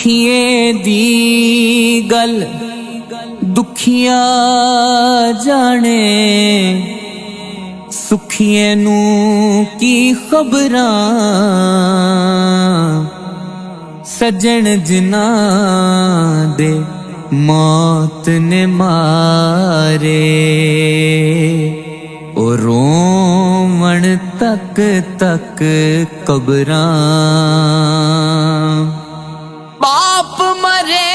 दुखिए दी गल दुखिया जाने, सुखिए नू की खबरां सजन जिना दे मौत ने मारे। ओ रोमन तक तक कबरां, बाप मरे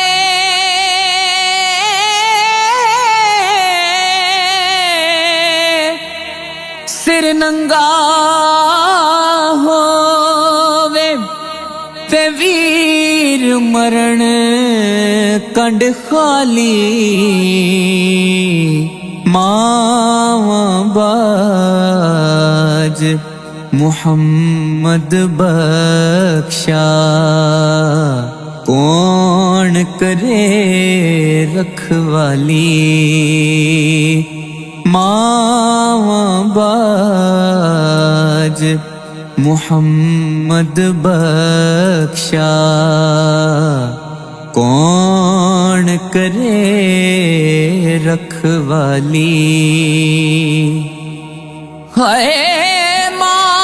सिर नंगा होवे ते वीर मरण कंड खाली। मावा बाज मुहम्मद बख्शा, कौन करे रखवाली। मावा बाज मुहम्मद बख्शा, कौन करे रखवाली। हाय मां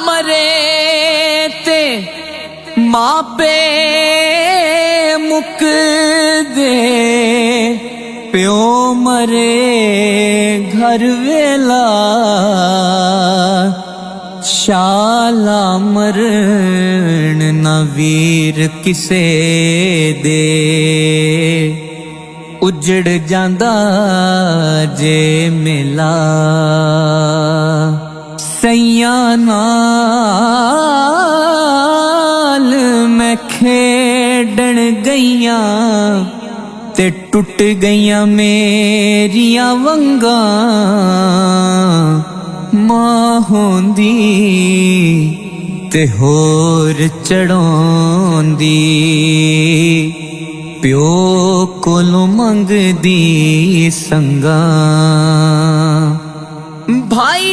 मरे ते मापे मुक दे, प्यो मरे घर वेला शाला मरण ना वीर किसे दे। उजड़ जांदा जे मेला सैयां नाल मैं खेडन गईयां ते टुट गईयां मेरिया वंगां। मां होंदी ते होर चढ़ोंदी, प्यो कोलों मंगदी संगां। भाई